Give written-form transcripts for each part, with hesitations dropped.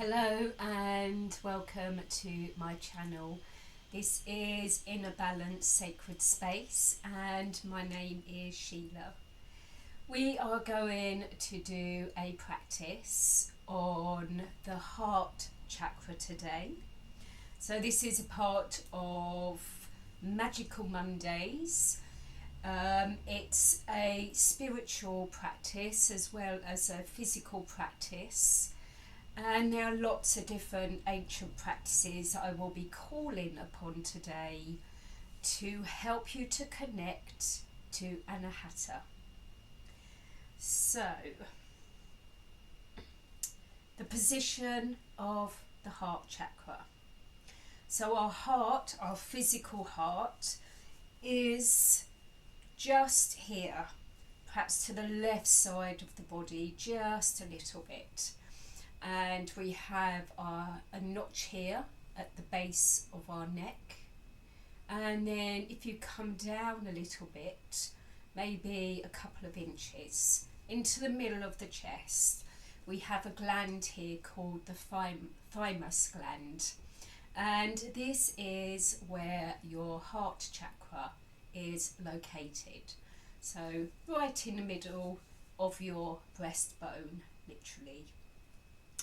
Hello and welcome to my channel. This is Inner Balance Sacred Space and my name is Sheila. We are going to do a practice on the Heart Chakra today. So this is a part of Magical Mondays. It's a spiritual practice as well as a physical practice. And there are lots of different ancient practices I will be calling upon today to help you to connect to Anahata. So, the position of the heart chakra. So our heart, our physical heart, is just here, perhaps to the left side of the body, just a little bit. And we have a notch here at the base of our neck, and then if you come down a little bit, maybe a couple of inches into the middle of the chest, we have a gland here called the thymus gland, and this is where your heart chakra is located. So right in the middle of your breastbone, literally.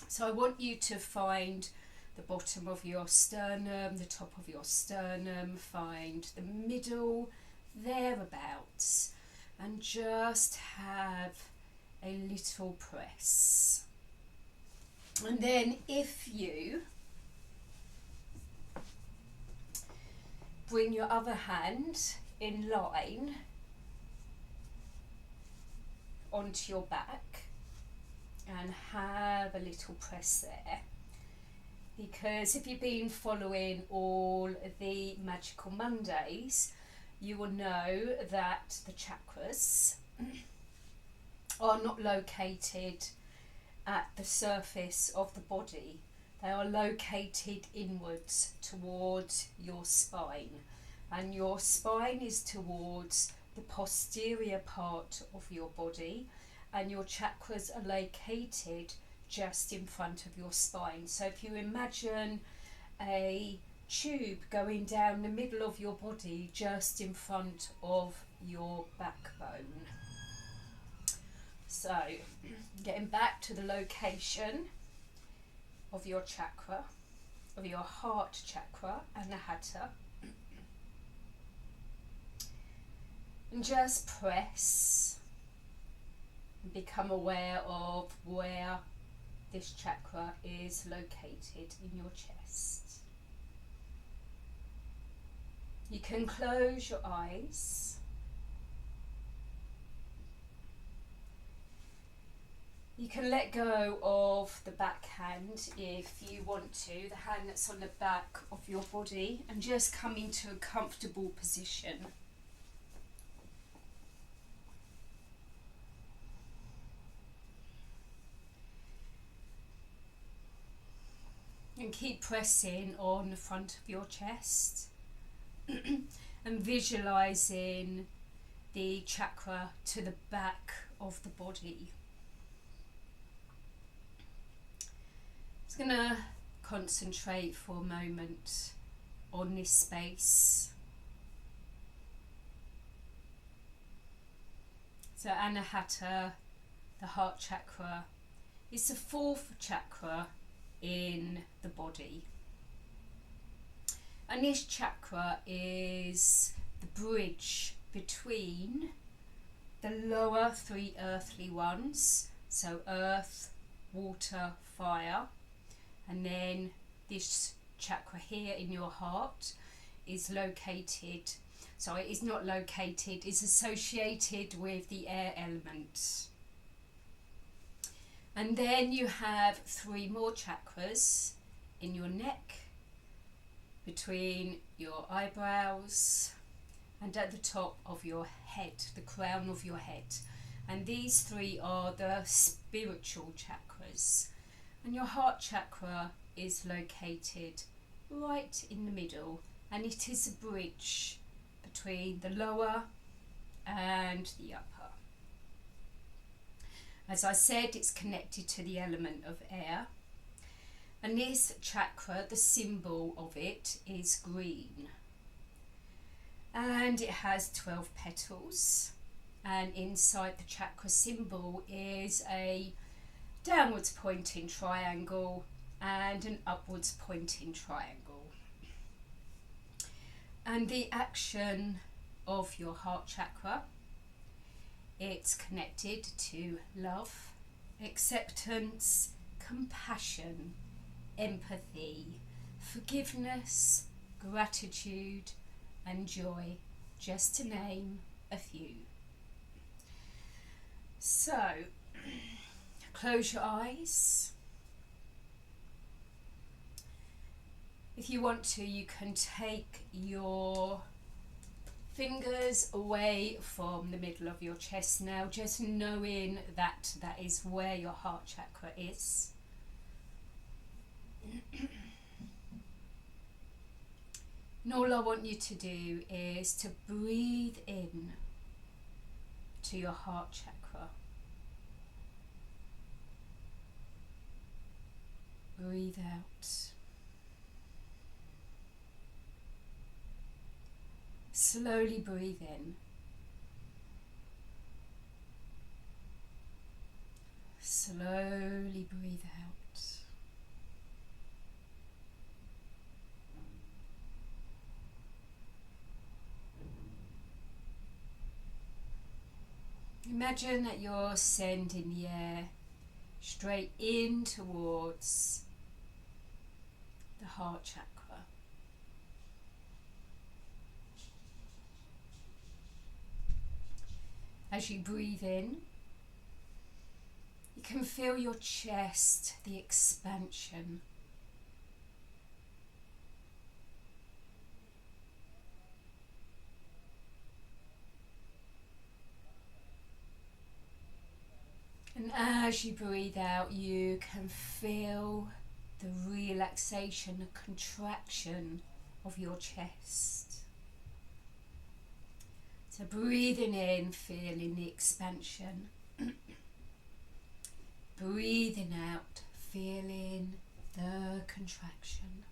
So I want you to find the bottom of your sternum, the top of your sternum, find the middle, thereabouts, and just have a little press. And then if you bring your other hand in line onto your back, and have a little press there, because if you've been following all the Magical Mondays, you will know that the chakras are not located at the surface of the body. They are located inwards towards your spine, and your spine is towards the posterior part of your body, and your chakras are located just in front of your spine. So if you imagine a tube going down the middle of your body, just in front of your backbone. So getting back to the location of your chakra, of your heart chakra, Anahata, and just press. Become aware of where this chakra is located in your chest. You can close your eyes. You can let go of the back hand if you want to, the hand that's on the back of your body, and just come into a comfortable position. And keep pressing on the front of your chest and visualizing the chakra to the back of the body. I'm going to concentrate for a moment on this space. So Anahata, the heart chakra, is the fourth chakra in the body, and this chakra is the bridge between the lower three earthly ones, so earth, water, fire, and then this chakra here in your heart is located, sorry, it's not located, it's associated with the air element. And then you have three more chakras in your neck, between your eyebrows, and at the top of your head, the crown of your head. And these three are the spiritual chakras. And your heart chakra is located right in the middle, and it is a bridge between the lower and the upper. As I said, it's connected to the element of air. And this chakra, the symbol of it is green. And it has 12 petals. And inside the chakra symbol is a downwards pointing triangle and an upwards pointing triangle. And the action of your heart chakra, it's connected to love, acceptance, compassion, empathy, forgiveness, gratitude and joy, just to name a few. So, close your eyes. If you want to, you can take your fingers away from the middle of your chest now, just knowing that that is where your heart chakra is. And all I want you to do is to breathe in to your heart chakra. Breathe out. Slowly breathe in. Slowly breathe out. Imagine that you're sending the air straight in towards the heart chakra. As you breathe in, you can feel your chest, the expansion. And as you breathe out, you can feel the relaxation, the contraction of your chest. So breathing in, feeling the expansion. Breathing out, feeling the contraction.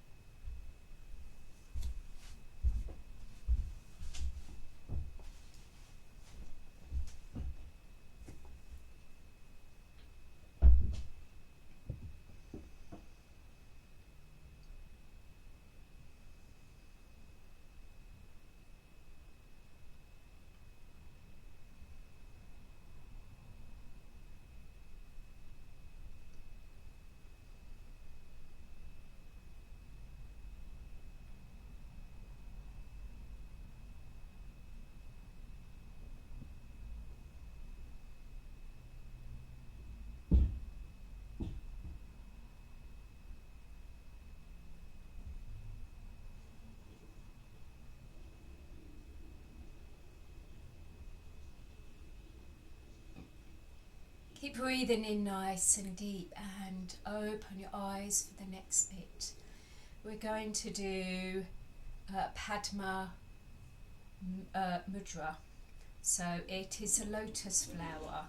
Keep breathing in nice and deep and open your eyes for the next bit. We're going to do Padma Mudra. So it is a lotus flower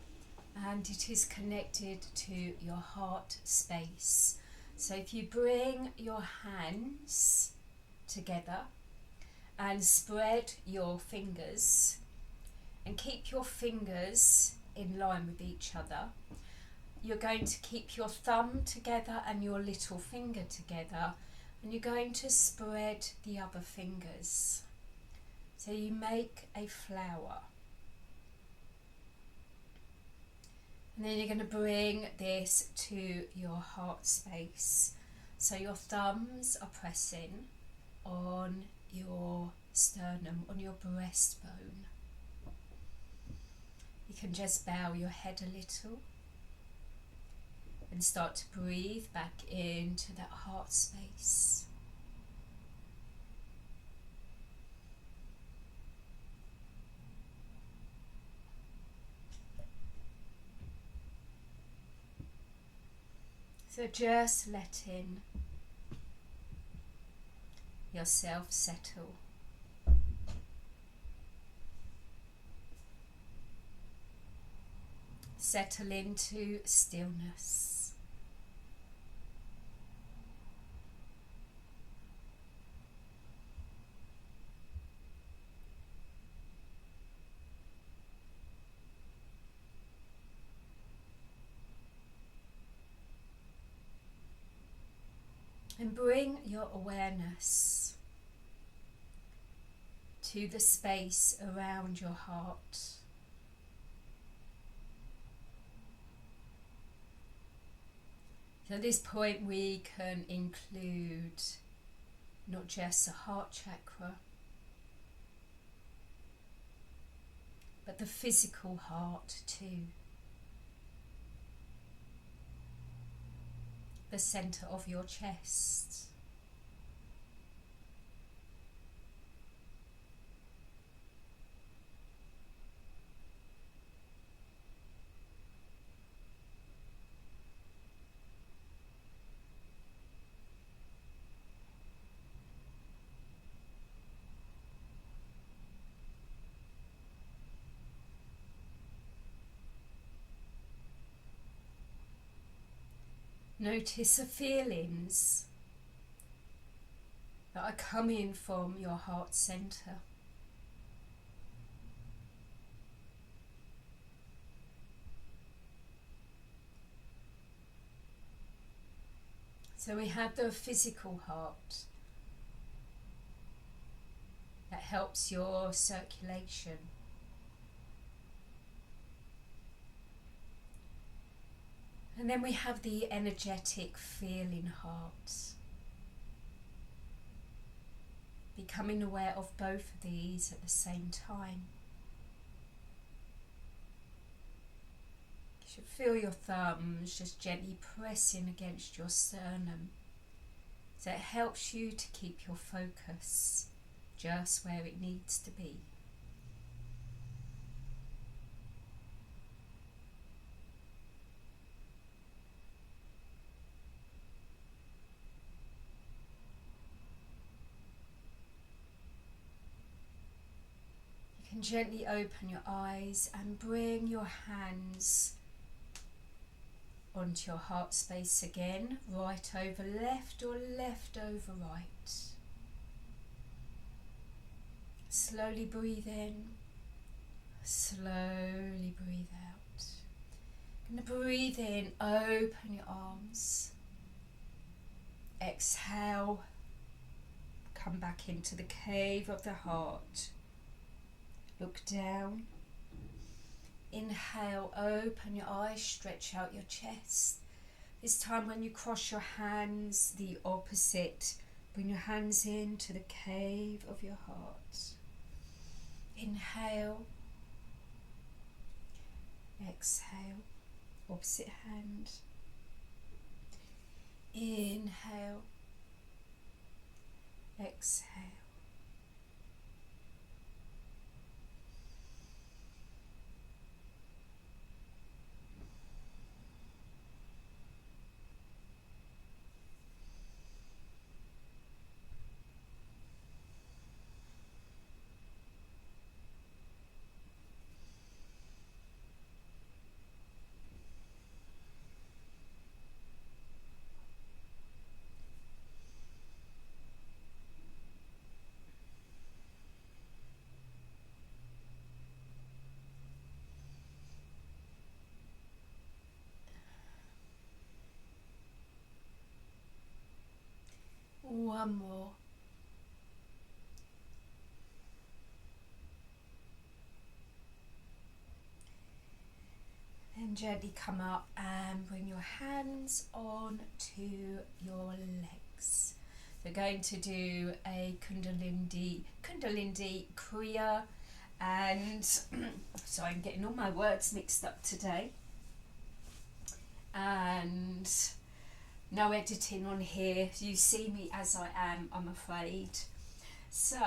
and it is connected to your heart space. So if you bring your hands together and spread your fingers and keep your fingers in line with each other, you're going to keep your thumb together and your little finger together, and you're going to spread the other fingers. So you make a flower. And then you're going to bring this to your heart space. So your thumbs are pressing on your sternum, on your breastbone. You can just bow your head a little and start to breathe back into that heart space. So just letting yourself settle. Settle into stillness. And bring your awareness to the space around your heart. So at this point we can include not just the heart chakra, but the physical heart too. The center of your chest. Notice the feelings that are coming from your heart center. So we have the physical heart that helps your circulation. And then we have the energetic feeling heart. Becoming aware of both of these at the same time. You should feel your thumbs just gently pressing against your sternum. So it helps you to keep your focus just where it needs to be. And gently open your eyes and bring your hands onto your heart space again, right over left or left over right. Slowly breathe in, slowly breathe out. Going to breathe in, open your arms. Exhale, come back into the cave of the heart. Look down. Inhale, open your eyes, stretch out your chest. This time when you cross your hands, the opposite. Bring your hands into the cave of your heart. Inhale. Exhale. Opposite hand. Inhale. Exhale. One more. And gently come up and bring your hands on to your legs. We're going to do a Kundalini Kriya, and so I'm getting all my words mixed up today. And no editing on here. You see me as I am, I'm afraid. So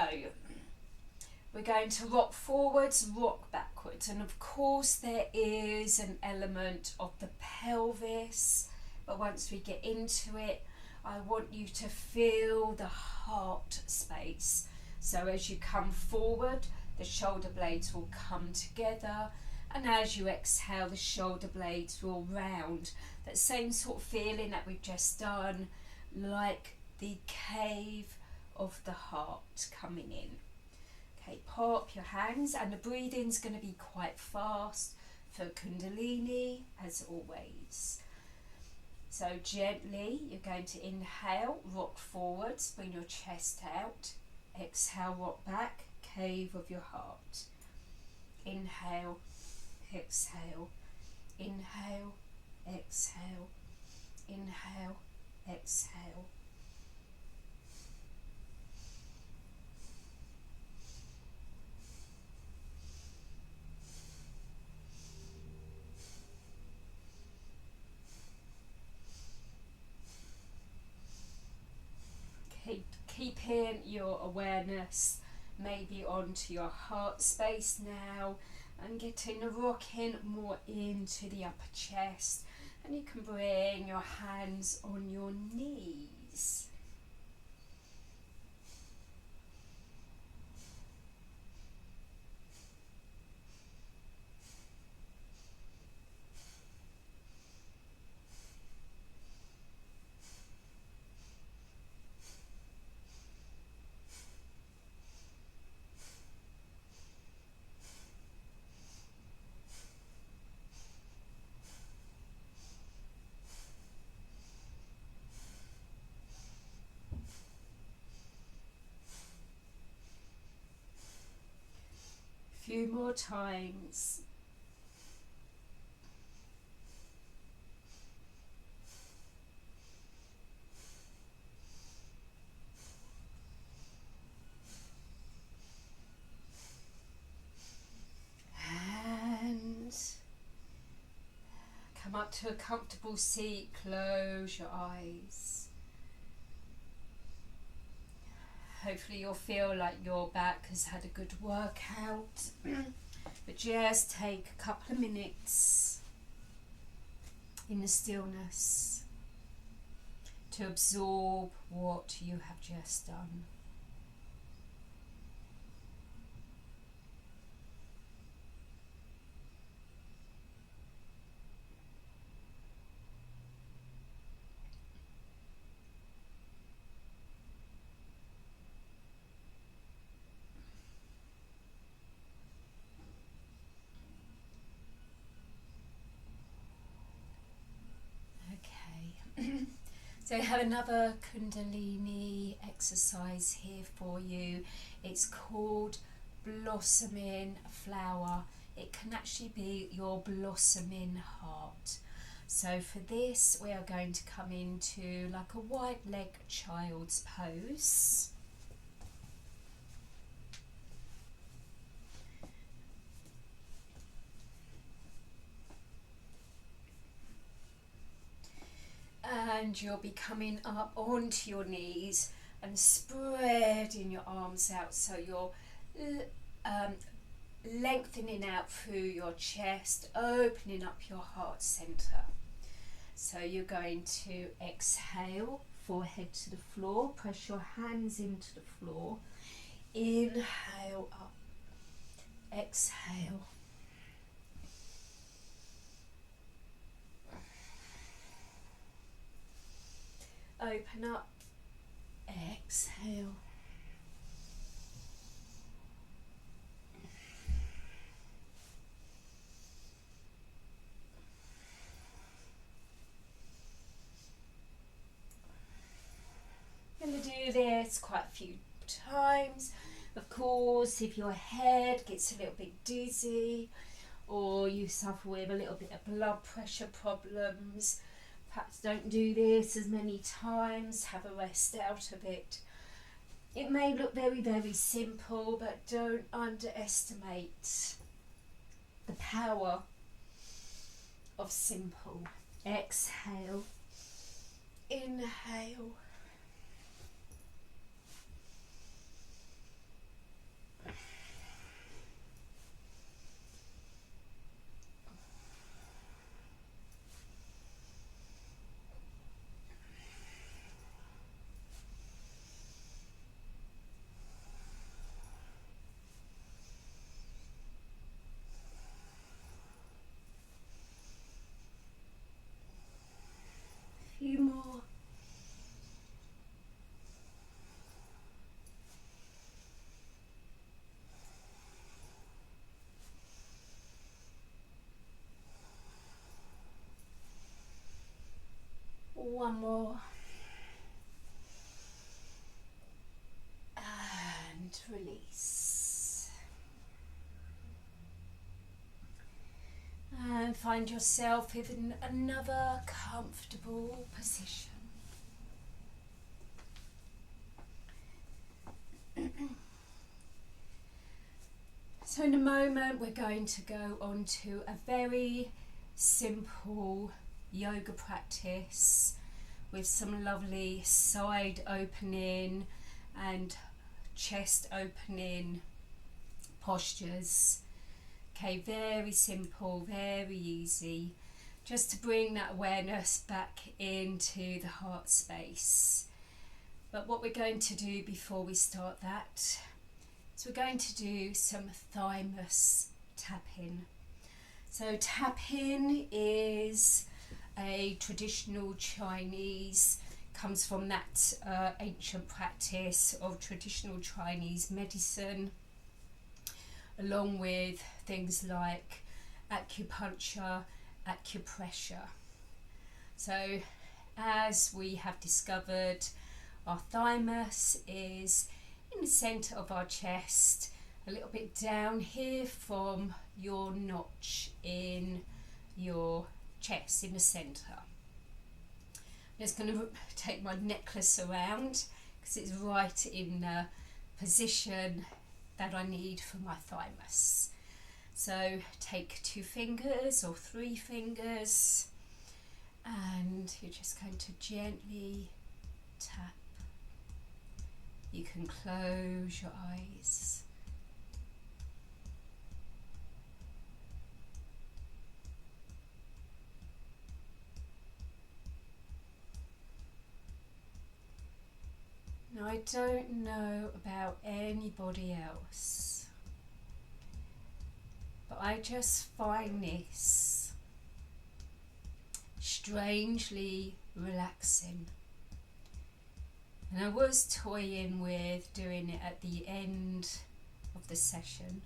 we're going to rock forwards, rock backwards, and of course there is an element of the pelvis, but once we get into it, I want you to feel the heart space. So as you come forward, the shoulder blades will come together, and as you exhale, the shoulder blades will round. That same sort of feeling that we've just done, like the cave of the heart coming in. Okay, pop your hands, and the breathing's going to be quite fast for Kundalini, as always. So gently, you're going to inhale, rock forwards, bring your chest out. Exhale, rock back, cave of your heart. Inhale, exhale, inhale, exhale, inhale, exhale. Keeping your awareness maybe onto your heart space now, and getting rocking more into the upper chest, and you can bring your hands on your knees. Few more times. And come up to a comfortable seat, close your eyes. Hopefully you'll feel like your back has had a good workout. But just take a couple of minutes in the stillness to absorb what you have just done. So I have another Kundalini exercise here for you. It's called Blossoming Flower. It can actually be your blossoming heart. So for this, we are going to come into like a wide leg child's pose. And you'll be coming up onto your knees and spreading your arms out, so you're lengthening out through your chest, opening up your heart center. So you're going to exhale, forehead to the floor, press your hands into the floor, inhale up, exhale. Open up, exhale. I'm going to do this quite a few times. Of course, if your head gets a little bit dizzy or you suffer with a little bit of blood pressure problems, perhaps don't do this as many times, have a rest out of it. It may look very, very simple, but don't underestimate the power of simple. Exhale, inhale. Few more. one more. And release. And find yourself in another comfortable position. So in a moment we're going to go on to a very simple yoga practice with some lovely side opening and chest opening postures. Okay, very simple, very easy, just to bring that awareness back into the heart space. But what we're going to do before we start that is we're going to do some thymus tapping. So tapping is a traditional Chinese, comes from that ancient practice of traditional Chinese medicine, along with things like acupuncture, acupressure. So as we have discovered, our thymus is in the centre of our chest, a little bit down here from your notch in your chest, in the centre. I'm just going to take my necklace around because it's right in the position that I need for my thymus. So take 2 fingers or 3 fingers and you're just going to gently tap. You can close your eyes. Now I don't know about anybody else, but I just find this strangely relaxing. And I was toying with doing it at the end of the session,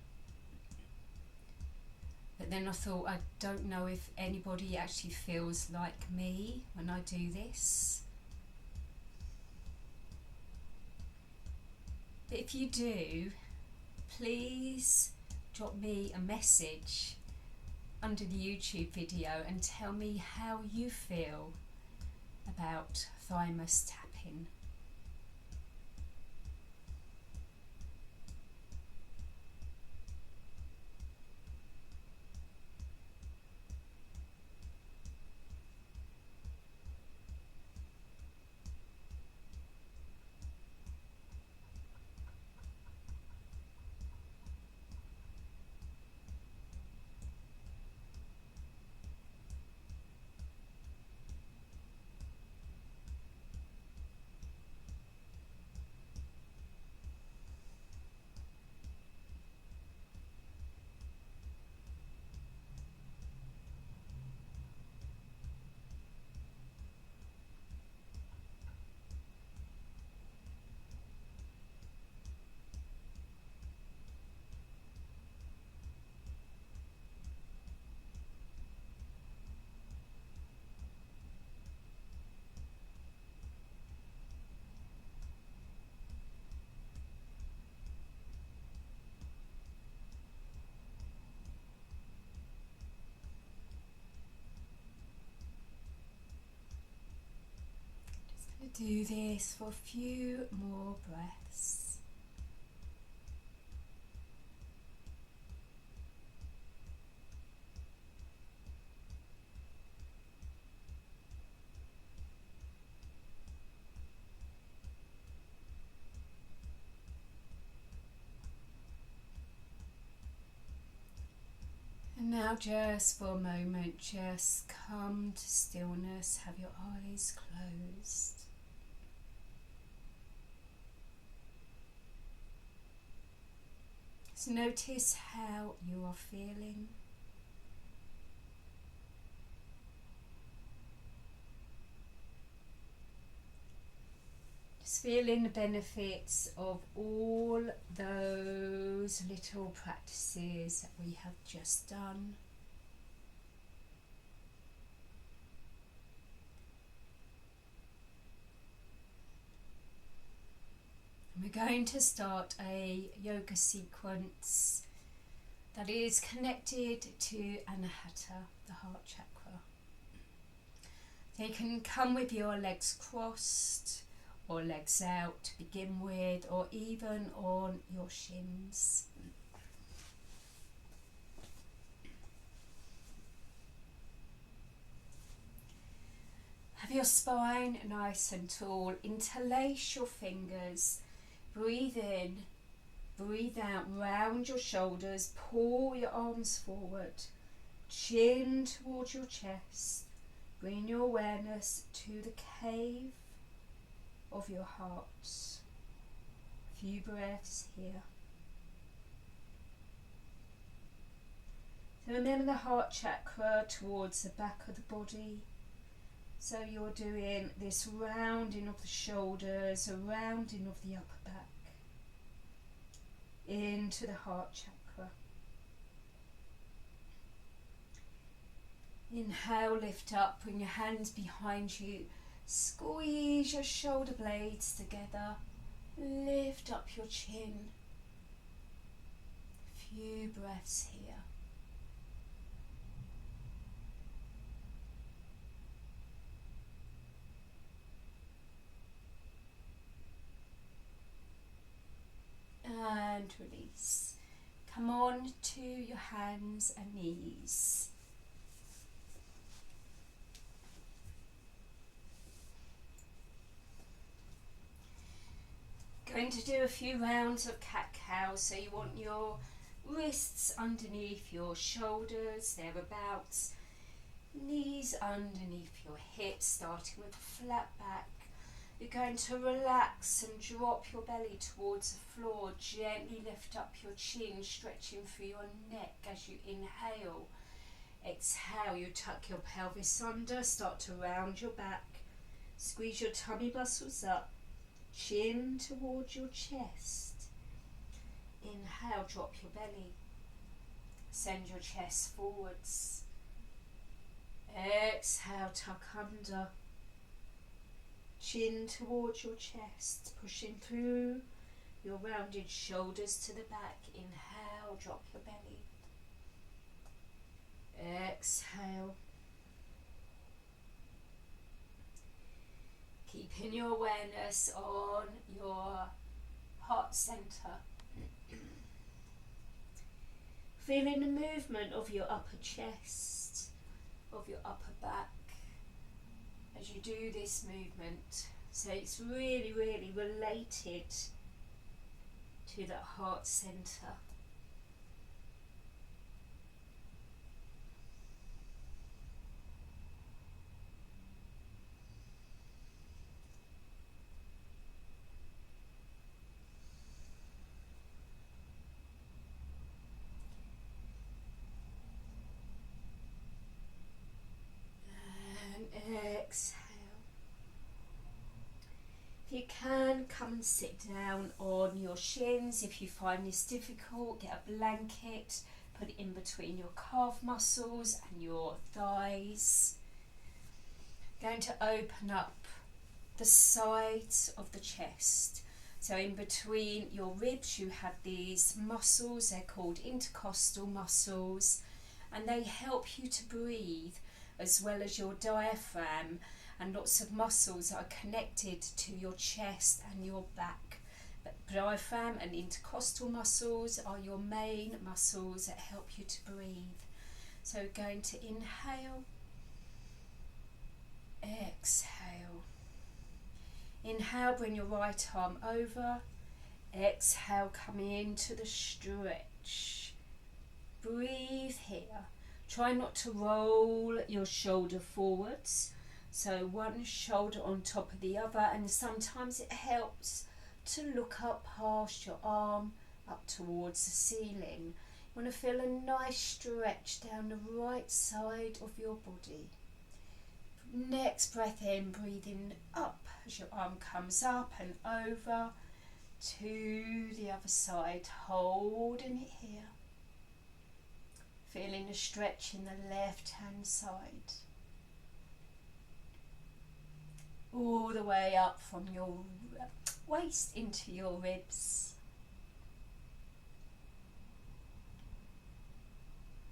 but then I thought, I don't know if anybody actually feels like me when I do this. But if you do, please drop me a message under the YouTube video and tell me how you feel about thymus tapping. Do this for a few more breaths. And now just for a moment, just come to stillness, have your eyes closed. Just notice how you are feeling. Just feeling the benefits of all those little practices that we have just done. We're going to start a yoga sequence that is connected to Anahata, the heart chakra. So you can come with your legs crossed or legs out to begin with, or even on your shins. Have your spine nice and tall. Interlace your fingers. Breathe in, breathe out, round your shoulders, pull your arms forward, chin towards your chest. Bring your awareness to the cave of your heart. A few breaths here. So remember the heart chakra towards the back of the body. So you're doing this rounding of the shoulders, a rounding of the upper back, into the heart chakra. Inhale, lift up, bring your hands behind you, squeeze your shoulder blades together, lift up your chin. A few breaths here. And release. Come on to your hands and knees. Going to do a few rounds of cat-cow. So you want your wrists underneath your shoulders, thereabouts, knees underneath your hips, starting with a flat back. You're going to relax and drop your belly towards the floor. Gently lift up your chin, stretching through your neck as you inhale. Exhale, you tuck your pelvis under, start to round your back. Squeeze your tummy muscles up, chin towards your chest. Inhale, drop your belly. Send your chest forwards. Exhale, tuck under. Chin towards your chest, pushing through your rounded shoulders to the back. Inhale, drop your belly. Exhale. Keeping your awareness on your heart center. Feeling the movement of your upper chest, of your upper back, as you do this movement. So it's really, really related to that heart center. Exhale. If you can, come and sit down on your shins. If you find this difficult, get a blanket, put it in between your calf muscles and your thighs. Going to open up the sides of the chest. So in between your ribs you have these muscles, they're called intercostal muscles, and they help you to breathe, as well as your diaphragm and lots of muscles that are connected to your chest and your back. But diaphragm and intercostal muscles are your main muscles that help you to breathe. So going to inhale, exhale. Inhale, bring your right arm over. Exhale, coming into the stretch. Breathe here. Try not to roll your shoulder forwards. So one shoulder on top of the other, and sometimes it helps to look up past your arm, up towards the ceiling. You want to feel a nice stretch down the right side of your body. Next breath in, breathing up as your arm comes up and over to the other side, holding it here. Feeling a stretch in the left hand side. All the way up from your waist into your ribs.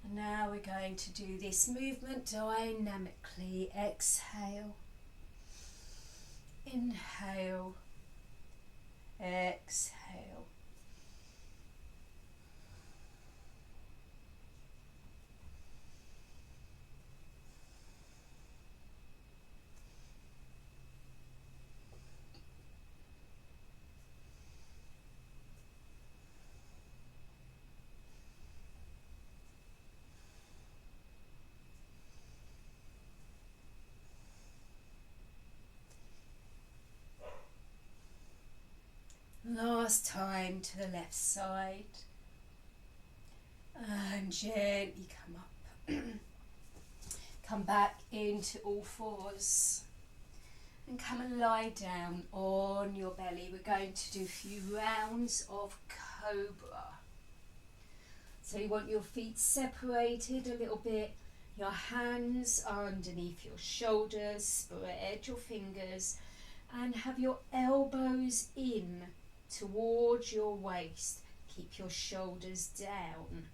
And now we're going to do this movement dynamically. Exhale, inhale, exhale. Last time to the left side, and gently come up. Come back into all fours and come and lie down on your belly. We're going to do a few rounds of cobra. So you want your feet separated a little bit, your hands are underneath your shoulders, spread your fingers and have your elbows in towards your waist. Keep your shoulders down.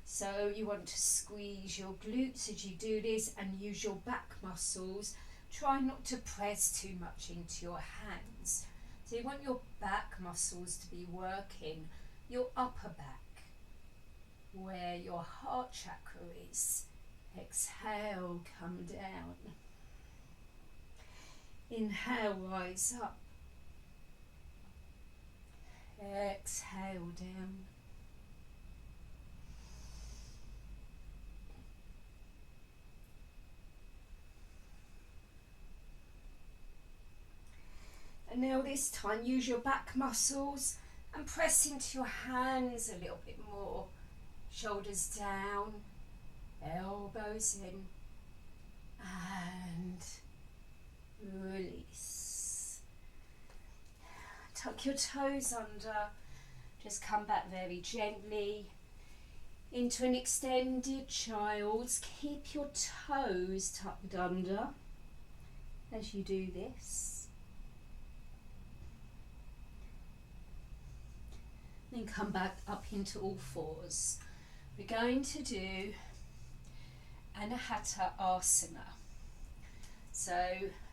So you want to squeeze your glutes as you do this and use your back muscles. Try not to press too much into your hands. So you want your back muscles to be working, your upper back, where your heart chakra is. Exhale, come down. Inhale, rise up. Exhale, down. And now this time use your back muscles and press into your hands a little bit more. Shoulders down, elbows in, and release. Tuck your toes under, just come back very gently into an extended child's. Keep your toes tucked under as you do this. Then come back up into all fours. We're going to do Anahata asana. So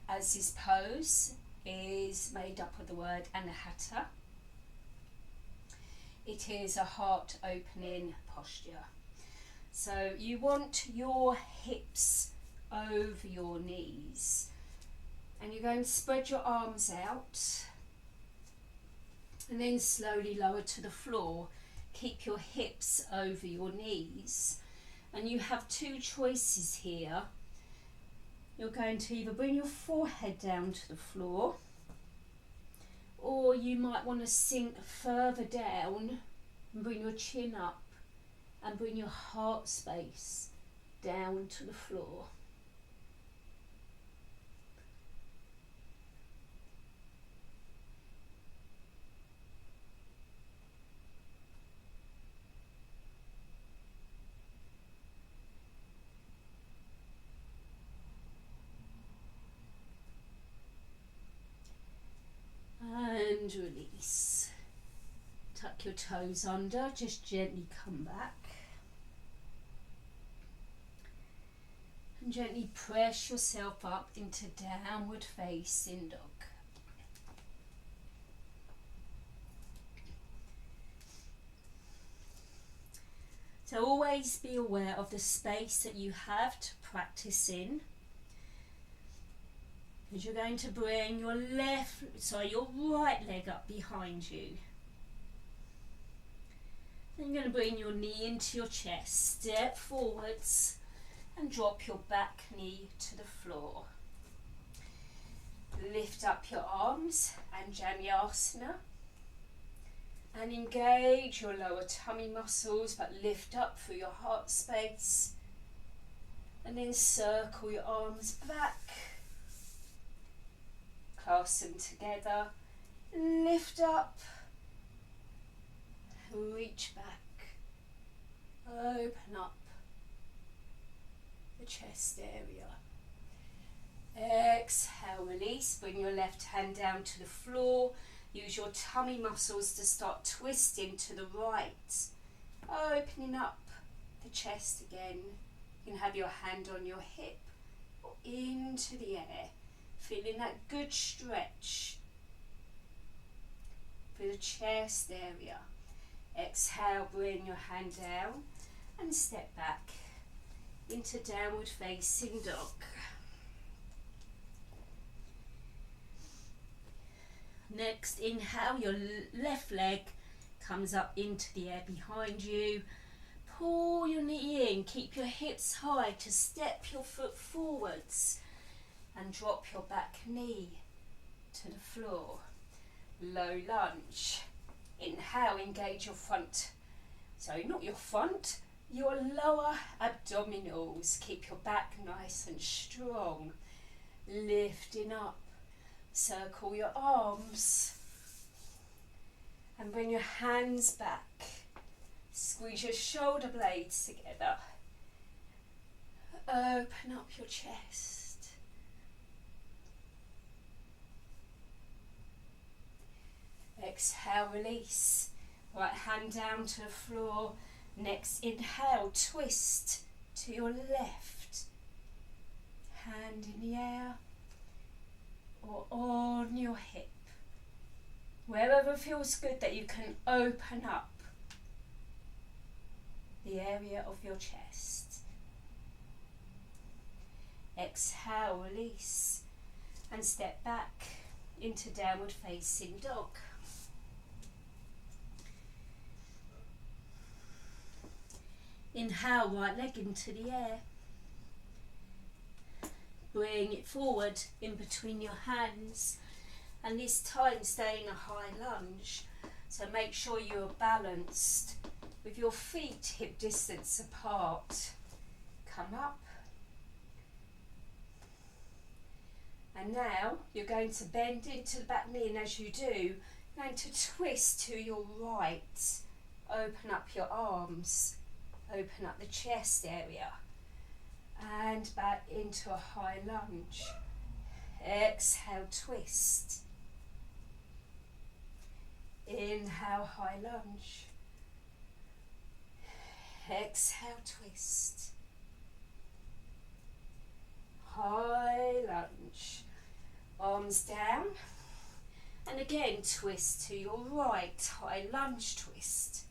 as this pose is made up of the word Anahata, it is a heart opening posture. So you want your hips over your knees and you're going to spread your arms out and then slowly lower to the floor. Keep your hips over your knees and you have two choices here. You're going to either bring your forehead down to the floor or you might want to sink further down and bring your chin up and bring your heart space down to the floor. And release. Tuck your toes under, just gently come back. And gently press yourself up into downward facing dog. So always be aware of the space that you have to practice in. Because you're going to bring your your right leg up behind you. Then you're going to bring your knee into your chest, step forwards and drop your back knee to the floor. Lift up your arms, Anjanyasana, and engage your lower tummy muscles, but lift up through your heart space. And then circle your arms back. Clasp them together, lift up, reach back, open up the chest area. Exhale, release, bring your left hand down to the floor, Use your tummy muscles to start twisting to the right, opening up the chest again. You can have your hand on your hip or into the air, feeling that good stretch for the chest area. Exhale, bring your hand down and step back into downward facing dog. Next, inhale, your left leg comes up into the air behind you. Pull your knee in, keep your hips high to step your foot forwards and drop your back knee to the floor. Low lunge. Inhale, engage your front. So not your front, your lower abdominals. Keep your back nice and strong. Lifting up. Circle your arms and bring your hands back. Squeeze your shoulder blades together. Open up your chest. Exhale, release. Right hand down to the floor. Next, inhale, twist to your left. Hand in the air or on your hip. Wherever feels good that you can open up the area of your chest. Exhale, release and step back into downward facing dog. Inhale, right leg into the air. Bring it forward in between your hands, and this time stay in a high lunge. So make sure you're balanced with your feet hip distance apart. Come up. And now you're going to bend into the back knee, and as you do, you're going to twist to your right. Open up your arms. Open up the chest area. And back into a high lunge. Exhale, twist. Inhale, high lunge. Exhale, twist. High lunge. Arms down. And again, twist to your right. High lunge, twist.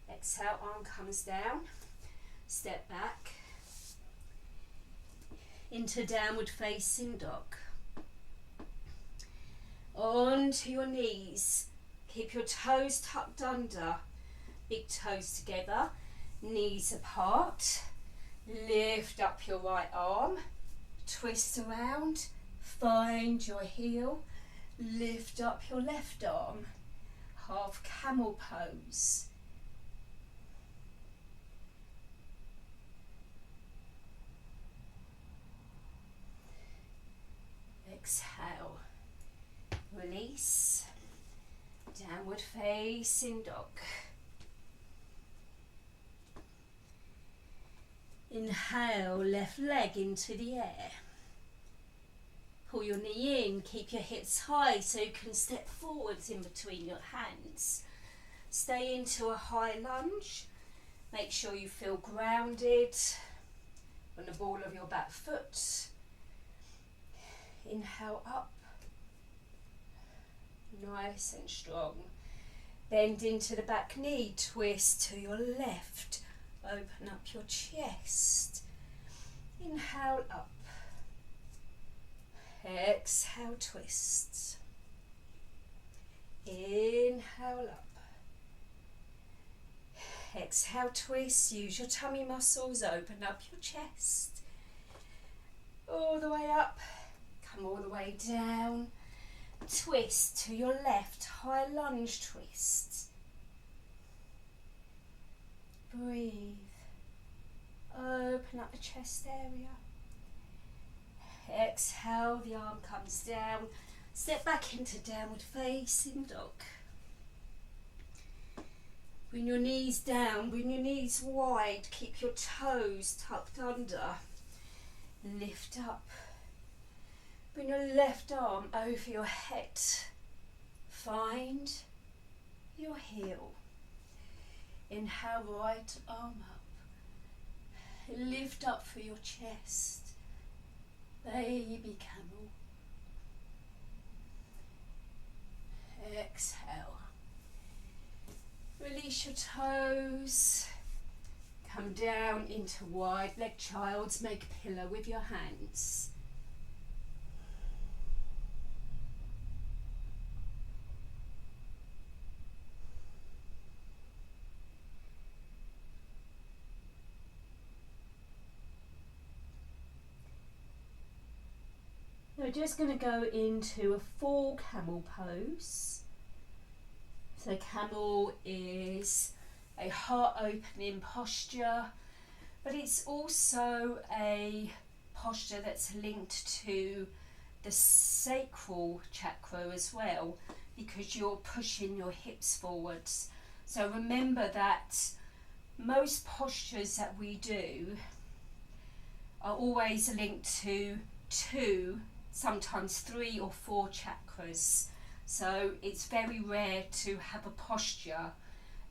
Exhale, arm comes down, step back into downward facing dog. Onto your knees, keep your toes tucked under, big toes together, knees apart. Lift up your right arm, twist around, find your heel, lift up your left arm, half camel pose. Exhale, release, downward facing dog. Inhale, left leg into the air. Pull your knee in, keep your hips high so you can step forwards in between your hands. Stay into a high lunge. Make sure you feel grounded on the ball of your back foot. Inhale up, nice and strong. Bend into the back knee, twist to your left. Open up your chest. Inhale up. Exhale, twist. Inhale up. Exhale, twist. Use your tummy muscles. Open up your chest. All the way up. Come all the way down. Twist to your left. High lunge twist. Breathe. Open up the chest area. Exhale, the arm comes down. Step back into downward facing dog. Bring your knees down, bring your knees wide. Keep your toes tucked under. Lift up. Bring your left arm over your head. Find your heel. Inhale, right arm up. Lift up through your chest. Baby camel. Exhale. Release your toes. Come down into wide leg child's. Make a pillow with your hands. We're just going to go into a full camel pose. So camel is a heart opening posture, but it's also a posture that's linked to the sacral chakra as well, because you're pushing your hips forwards. So remember that most postures that we do are always linked to 2, sometimes 3 or 4 chakras. So it's very rare to have a posture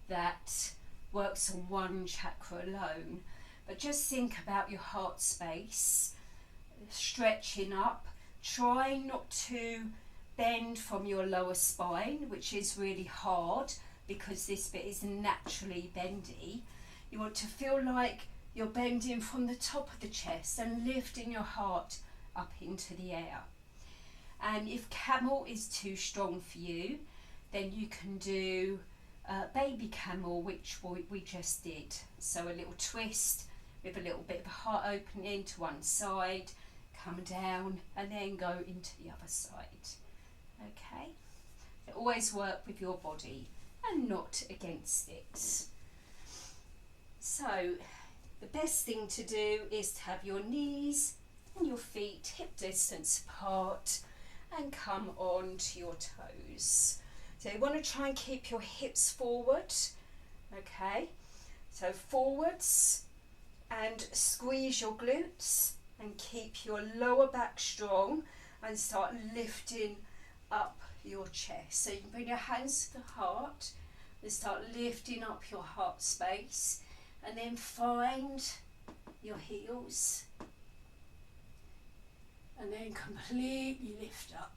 that works on one chakra alone. But just think about your heart space, stretching up, try not to bend from your lower spine, which is really hard because this bit is naturally bendy. You want to feel like you're bending from the top of the chest and lifting your heart up into the air. And if camel is too strong for you, then you can do baby camel, which we just did. So a little twist with a little bit of a heart opening to one side, come down and then go into the other side. Okay? So always work with your body and not against it. So the best thing to do is to have your knees and your feet hip distance apart and come on to your toes. So you want to try and keep your hips forward, okay? So forwards, and squeeze your glutes and keep your lower back strong and start lifting up your chest. So you can bring your hands to the heart and start lifting up your heart space, and then find your heels and then completely lift up.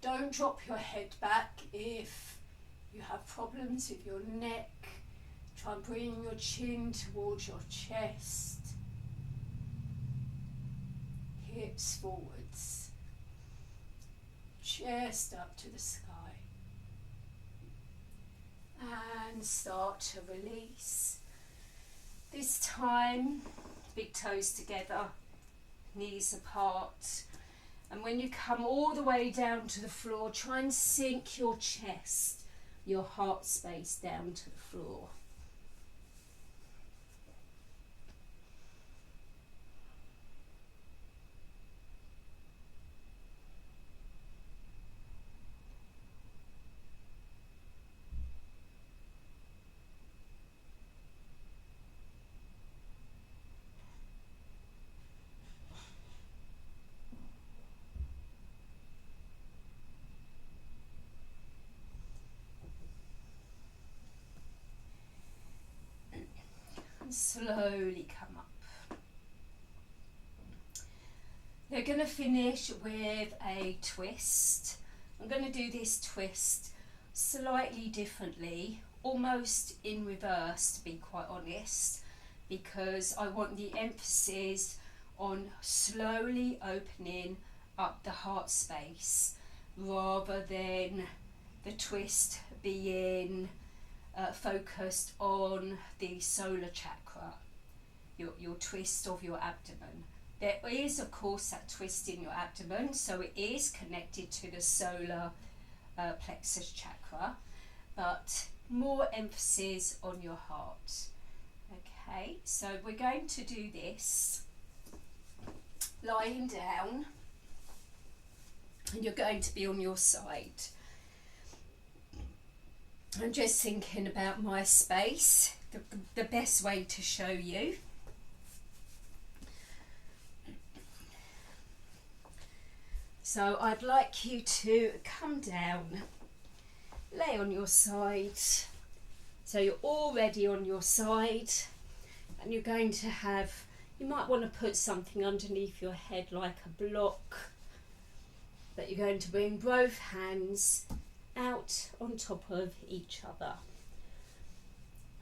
Don't drop your head back if you have problems with your neck. Try and bring your chin towards your chest. Hips forwards. Chest up to the sky. And start to release. This time, big toes together, knees apart. And when you come all the way down to the floor, try and sink your chest, your heart space down to the floor. Slowly come up. We're going to finish with a twist. I'm going to do this twist slightly differently, almost in reverse to be quite honest, because I want the emphasis on slowly opening up the heart space rather than the twist being focused on the solar chakra, your twist of your abdomen. There is of course that twist in your abdomen, so it is connected to the solar plexus chakra, but more emphasis on your heart. Okay, so we're going to do this lying down, and you're going to be on your side. I'm just thinking about my space, the best way to show you. So I'd like you to come down, lay on your side. So you're already on your side, and you're going to have, you might want to put something underneath your head like a block, but you're going to bring both hands out on top of each other.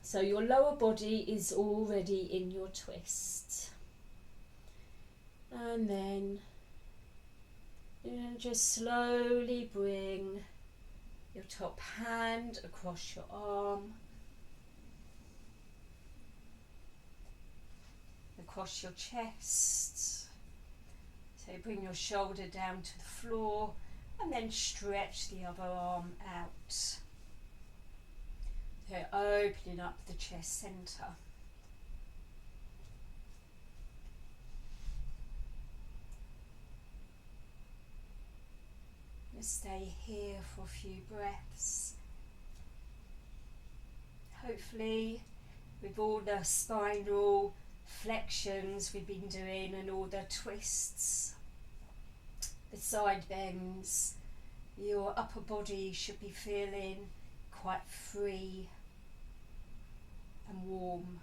So your lower body is already in your twist. And then just slowly bring your top hand across your arm, across your chest. So bring your shoulder down to the floor and then stretch the other arm out. So opening up the chest centre. Stay here for a few breaths. Hopefully, with all the spinal flexions we've been doing and all the twists, the side bends, your upper body should be feeling quite free and warm.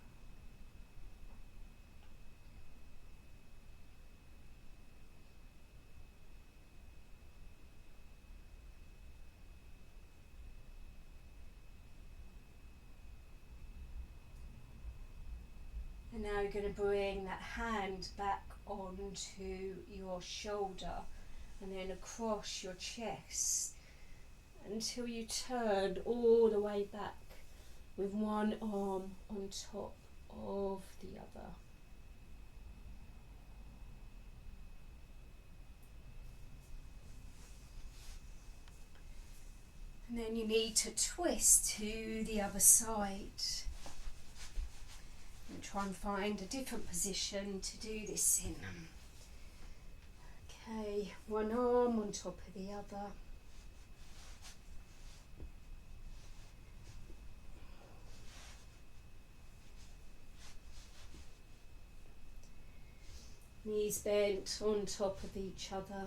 And now you're going to bring that hand back onto your shoulder and then across your chest until you turn all the way back with one arm on top of the other. And then you need to twist to the other side. And try and find a different position to do this in. Okay, one arm on top of the other. Knees bent on top of each other.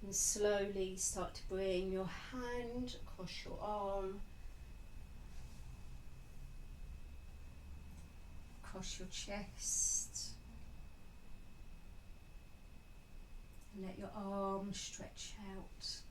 And slowly start to bring your hand across your arm, across your chest, and let your arm stretch out.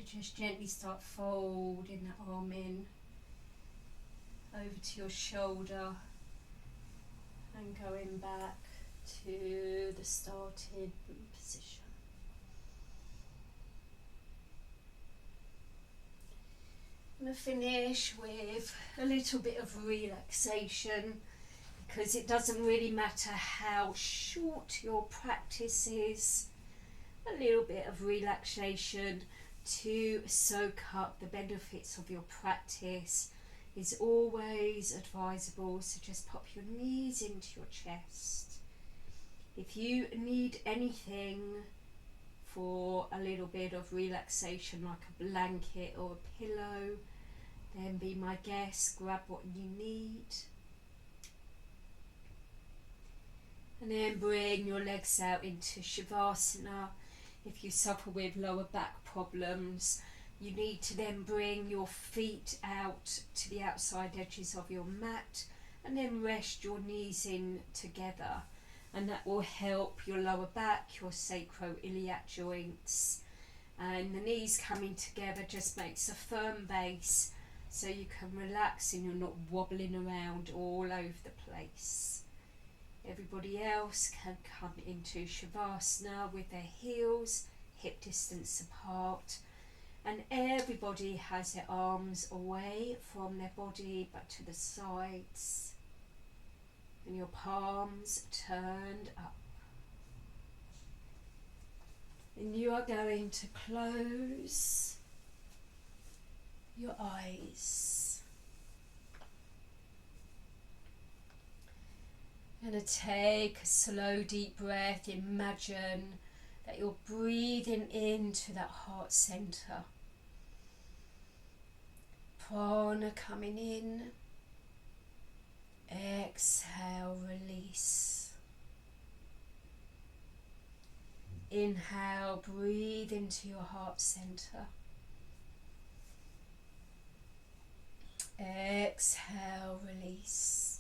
Just gently start folding that arm in over to your shoulder and going back to the starting position. I'm going to finish with a little bit of relaxation, because it doesn't really matter how short your practice is, a little bit of relaxation to soak up the benefits of your practice is always advisable. So just pop your knees into your chest. If you need anything for a little bit of relaxation, like a blanket or a pillow, then be my guest, grab what you need. And then bring your legs out into Shavasana. If you suffer with lower back problems, you need to then bring your feet out to the outside edges of your mat and then rest your knees in together. And that will help your lower back, your sacroiliac joints. And the knees coming together just makes a firm base so you can relax and you're not wobbling around all over the place. Everybody else can come into Shavasana with their heels hip distance apart, and everybody has their arms away from their body but to the sides, and your palms turned up. And you are going to close your eyes and take a slow deep breath. Imagine that you're breathing into that heart center. Prana coming in. Exhale, release. Inhale, breathe into your heart center. Exhale, release.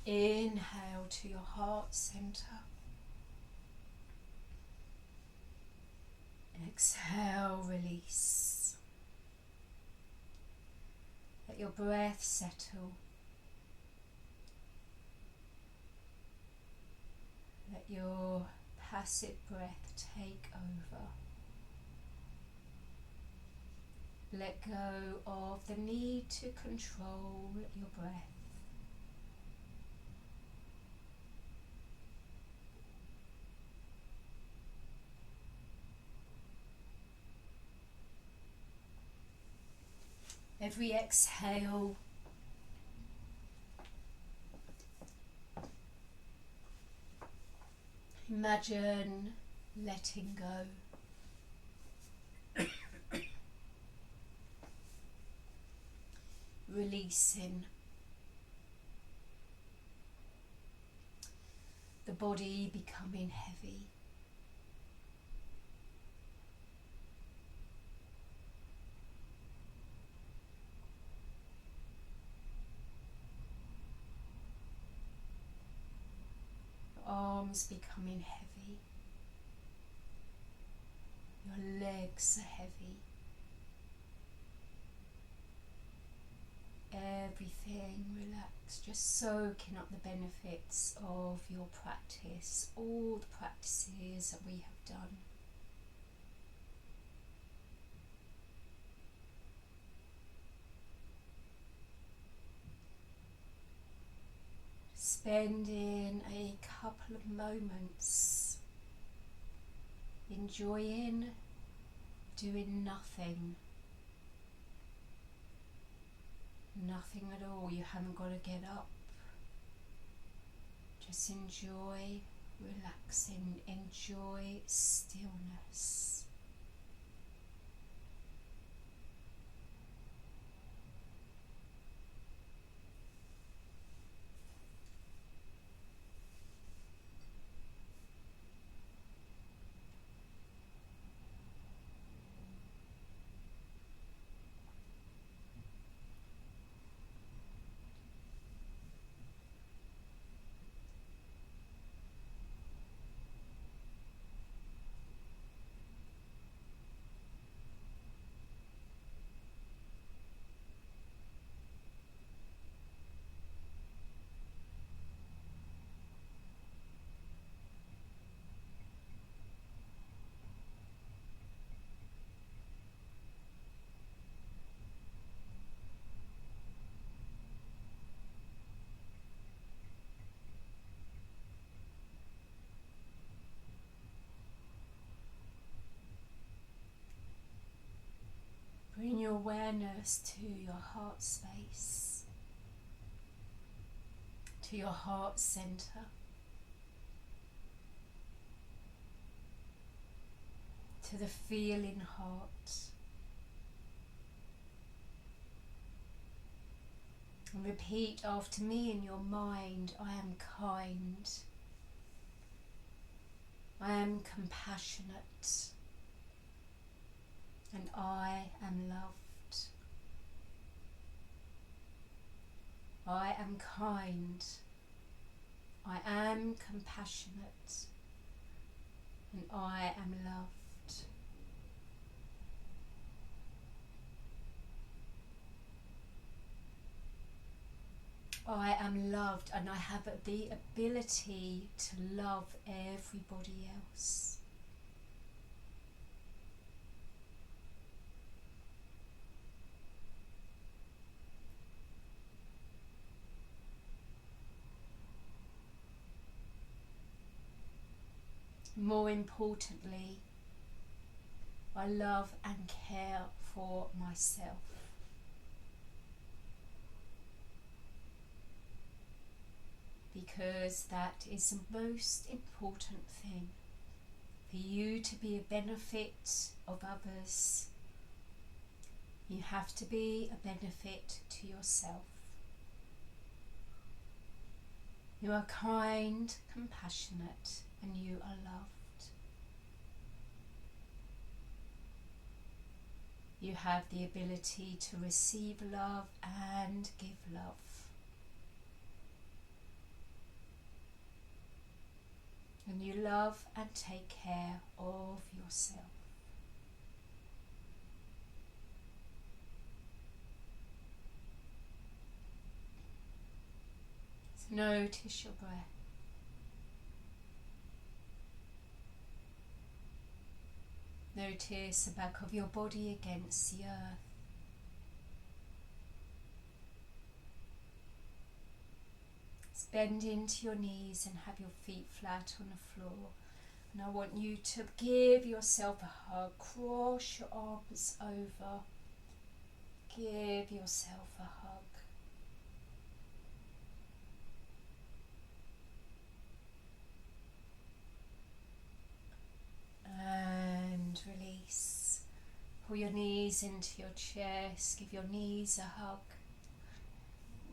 Inhale to your heart center. Exhale, release. Let your breath settle. Let your passive breath take over. Let go of the need to control your breath. Every exhale, imagine letting go. Releasing. The body becoming heavy. Arms becoming heavy. Your legs are heavy. Everything relaxed, just soaking up the benefits of your practice, all the practices that we have done. Spending a couple of moments enjoying doing nothing. Nothing at all. You haven't got to get up. Just enjoy relaxing, enjoy stillness. Bring your awareness to your heart space, to your heart center, to the feeling heart. And repeat after me in your mind: I am kind, I am compassionate, and I am loved. I am kind, I am compassionate, and I am loved. I am loved, and I have the ability to love everybody else. More importantly, I love and care for myself. Because that is the most important thing. For you to be a benefit of others, you have to be a benefit to yourself. You are kind, compassionate, and you are loved. You have the ability to receive love and give love. And you love and take care of yourself. So notice your breath. Notice the back of your body against the earth. Bend into your knees and have your feet flat on the floor. And I want you to give yourself a hug. Cross your arms over. Give yourself a hug. And release. Pull your knees into your chest. Give your knees a hug.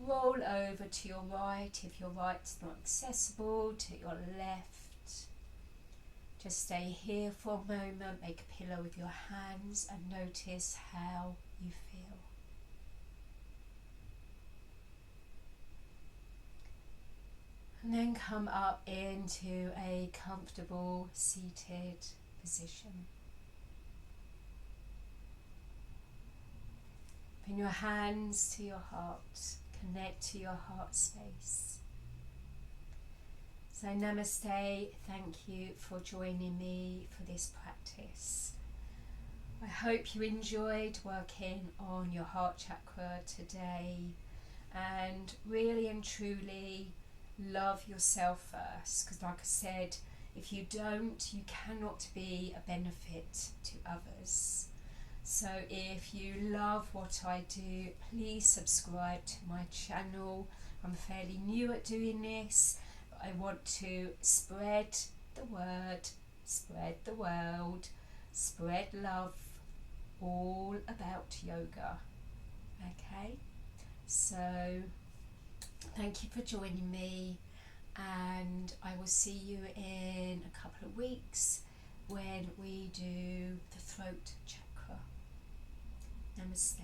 Roll over to your right if your right's not accessible, to your left. Just stay here for a moment, make a pillow with your hands and notice how you feel. And then come up into a comfortable seated position. Bring your hands to your heart. Connect to your heart space. So namaste, thank you for joining me for this practice. I hope you enjoyed working on your heart chakra today, and really and truly love yourself first, because like I said, if you don't, you cannot be a benefit to others. So if you love what I do, please subscribe to my channel. I'm fairly new at doing this, but I want to spread the word, spread the world, spread love, all about yoga. Okay, so thank you for joining me, and I will see you in a couple of weeks when we do the throat chakra. Namaste.